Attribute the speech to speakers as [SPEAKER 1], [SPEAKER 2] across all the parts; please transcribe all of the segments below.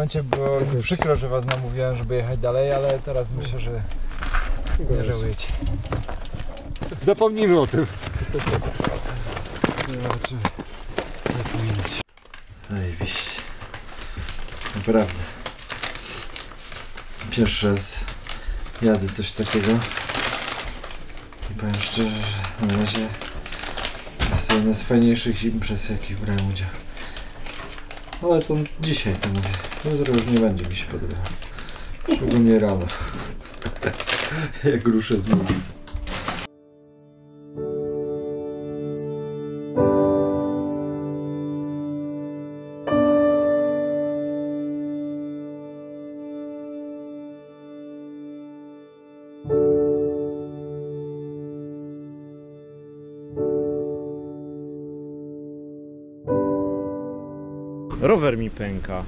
[SPEAKER 1] momencie było mi przykro, że was namówiłem, żeby jechać dalej, ale teraz myślę, że nie żałujecie.
[SPEAKER 2] Zapomnijmy o tym.
[SPEAKER 1] Zobaczymy. Zajebiście. Naprawdę. Pierwszy raz jadę coś takiego. I powiem szczerze, że na razie jest to jedna z fajniejszych imprez, jakich brałem udział. Ale to dzisiaj to mówię. Jutro już nie będzie mi się podobało. Szczególnie rano. Jak ruszę z miejsca.
[SPEAKER 2] Rower mi pęka.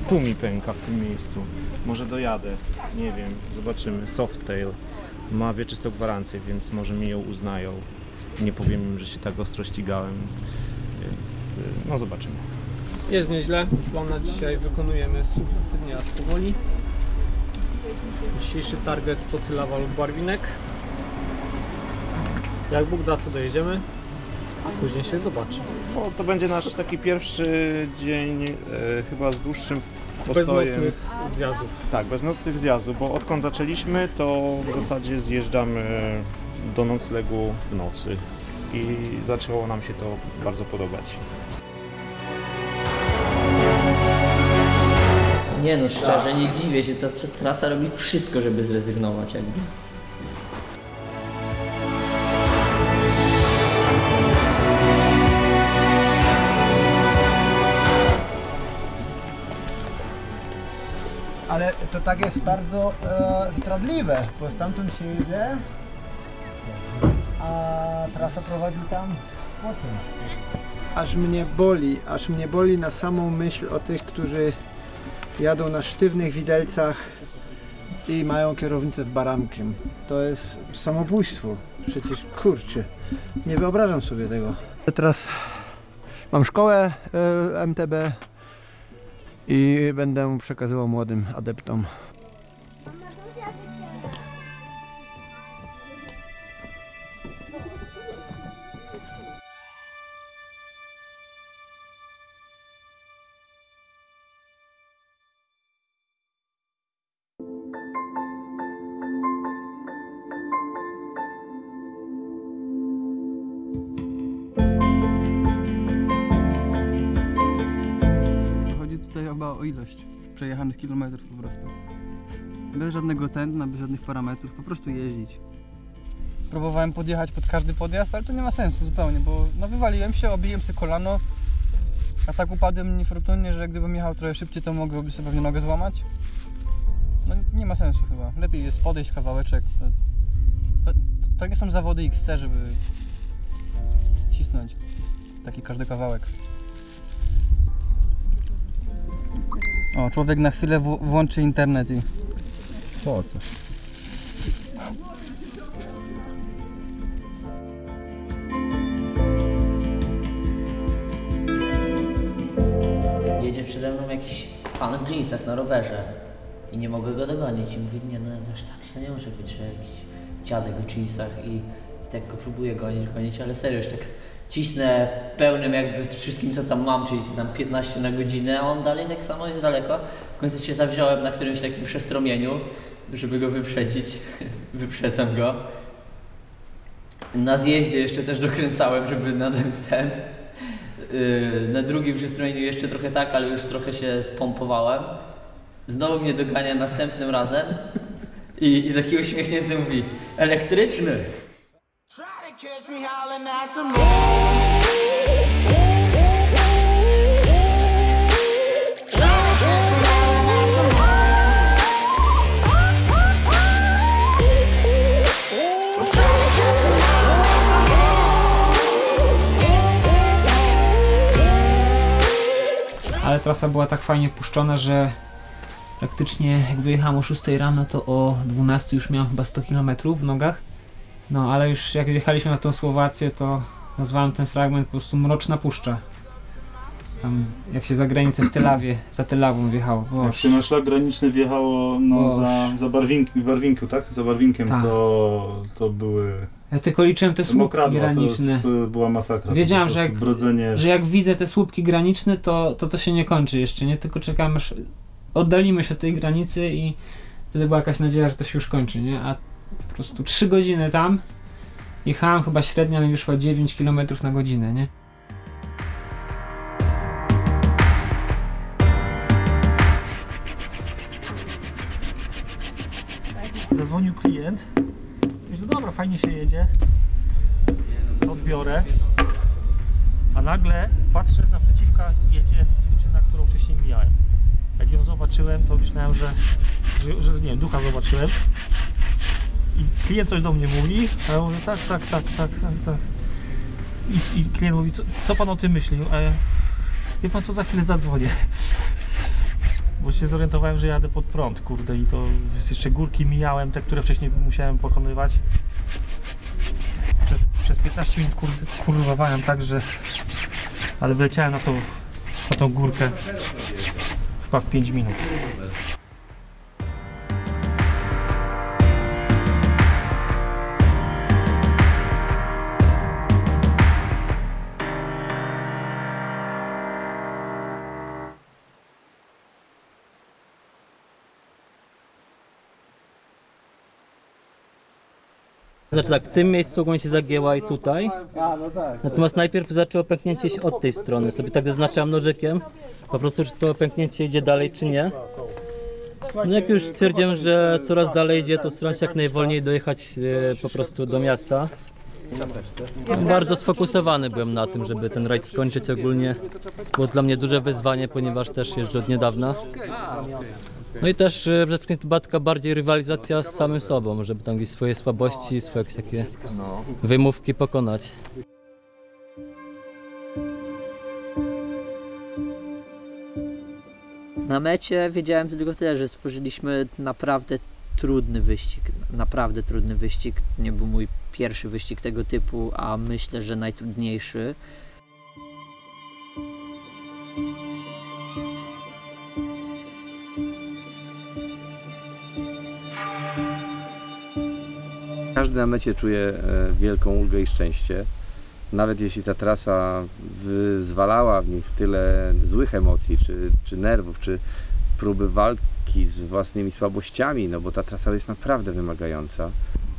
[SPEAKER 2] Tu mi pęka w tym miejscu. Może dojadę. Nie wiem. Zobaczymy. Softail ma wieczystą gwarancję, więc może mi ją uznają. Nie powiem im, że się tak ostro ścigałem. Więc no zobaczymy.
[SPEAKER 3] Jest nieźle. Plan na dzisiaj wykonujemy sukcesywnie, acz powoli. Dzisiejszy target to Tylawa lub Barwinek. Jak Bóg da, to dojedziemy, a później się zobaczy.
[SPEAKER 2] No, to będzie nasz taki pierwszy dzień chyba z dłuższym
[SPEAKER 3] Bez nocnych zjazdów.
[SPEAKER 2] Tak, bez nocnych zjazdów, bo odkąd zaczęliśmy, to w zasadzie zjeżdżamy do noclegu w nocy i zaczęło nam się to bardzo podobać.
[SPEAKER 4] Nie no, szczerze, nie dziwię się, ta trasa robi wszystko, żeby zrezygnować jakby.
[SPEAKER 5] Ale to tak jest bardzo zdradliwe, bo stamtąd się jedzie, a trasa prowadzi tam potem. Aż mnie boli na samą myśl o tych, którzy jadą na sztywnych widelcach i mają kierownicę z baramkiem. To jest samobójstwo, przecież kurczę, nie wyobrażam sobie tego. Teraz mam szkołę MTB i będę przekazywał młodym adeptom.
[SPEAKER 6] Tutaj chyba o ilość przejechanych kilometrów po prostu. Bez żadnego tętna, bez żadnych parametrów, po prostu jeździć. Próbowałem podjechać pod każdy podjazd, ale to nie ma sensu zupełnie, bo no wywaliłem się, obiłem sobie kolano, a tak upadłem niefortunnie, że gdybym jechał trochę szybciej, to mogłoby sobie pewnie nogę złamać. No nie ma sensu chyba. Lepiej jest podejść kawałeczek. To nie są zawody XC, żeby cisnąć taki każdy kawałek. O, człowiek na chwilę włączy internet i...
[SPEAKER 1] O, to.
[SPEAKER 4] Jedzie przede mną jakiś pan w dżinsach na rowerze i nie mogę go dogonić i mówię, nie no aż tak się nie może być, że jakiś dziadek w dżinsach i tak go próbuję gonić, ale serio już tak cisnę pełnym jakby wszystkim co tam mam, czyli tam 15 na godzinę, a on dalej tak samo jest daleko. W końcu się zawziąłem na którymś takim przestromieniu, żeby go wyprzedzić. Wyprzedzam go. Na zjeździe jeszcze też dokręcałem, żeby na ten. Na drugim przestromieniu jeszcze trochę tak, ale już trochę się spompowałem. Znowu mnie dogania następnym razem i taki uśmiechnięty mówi: elektryczny!
[SPEAKER 7] Ale trasa była tak fajnie puszczona, że praktycznie jak wyjechałem o 6 rano, to o 12 już miałem chyba 100 km w nogach. No ale już jak zjechaliśmy na tą Słowację, to nazwałem ten fragment po prostu Mroczna Puszcza. Tam, jak się za granicę w Tylawie, za Tylawą wjechało.
[SPEAKER 8] Jak się na szlak graniczny wjechało no, za Barwinku, tak? Za Barwinkiem,
[SPEAKER 7] tak.
[SPEAKER 8] To były...
[SPEAKER 7] Ja tylko liczyłem te słupki graniczne.
[SPEAKER 8] To była masakra.
[SPEAKER 7] Wiedziałem, że jak widzę te słupki graniczne, to się nie kończy jeszcze, nie? Tylko czekamy, aż oddalimy się od tej granicy i wtedy była jakaś nadzieja, że to się już kończy, nie? A po prostu 3 godziny tam jechałem, chyba średnia mi wyszła 9 km na godzinę, nie?
[SPEAKER 9] Zadzwonił klient. Myślę, dobra, fajnie się jedzie. To odbiorę. A nagle patrzę, z naprzeciwka jedzie dziewczyna, którą wcześniej mijałem. Jak ją zobaczyłem, to myślałem, że nie wiem, ducha zobaczyłem. I klient coś do mnie mówi, a ja mówię, tak. I klient mówi, co pan o tym myśli? A ja, wie pan co, za chwilę zadzwonię. Bo się zorientowałem, że jadę pod prąd, kurde, i to jeszcze górki mijałem, te, które wcześniej musiałem pokonywać. Przez 15 minut kurwowałem tak, że... Ale wleciałem na tą górkę chyba w 5 minut.
[SPEAKER 10] Znaczy tak, w tym miejscu ogólnie się zagięła i tutaj. Natomiast najpierw zaczęło pęknięcie się od tej strony. Sobie tak zaznaczam nożykiem. Po prostu, czy to pęknięcie idzie dalej, czy nie. No jak już stwierdziłem, że coraz dalej idzie, to staram się jak najwolniej dojechać po prostu do miasta. Bardzo sfokusowany byłem na tym, żeby ten rajd skończyć ogólnie. Było dla mnie duże wyzwanie, ponieważ też jeżdżę od niedawna. No i też przede wszystkim była taka bardziej rywalizacja z samym sobą, żeby tam gdzieś swoje słabości, swoje takie wymówki pokonać.
[SPEAKER 4] Na mecie wiedziałem tylko tyle, że stworzyliśmy naprawdę trudny wyścig. Nie był mój pierwszy wyścig tego typu, a myślę, że najtrudniejszy.
[SPEAKER 11] Każdy na mecie czuje wielką ulgę i szczęście. Nawet jeśli ta trasa wyzwalała w nich tyle złych emocji, czy nerwów, czy próby walki z własnymi słabościami, no bo ta trasa jest naprawdę wymagająca.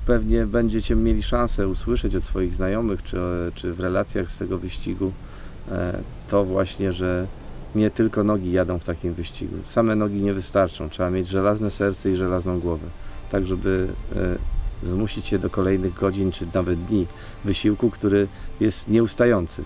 [SPEAKER 11] Pewnie będziecie mieli szansę usłyszeć od swoich znajomych, czy w relacjach z tego wyścigu to właśnie, że nie tylko nogi jadą w takim wyścigu. Same nogi nie wystarczą, trzeba mieć żelazne serce i żelazną głowę, tak żeby zmusić się do kolejnych godzin, czy nawet dni wysiłku, który jest nieustający.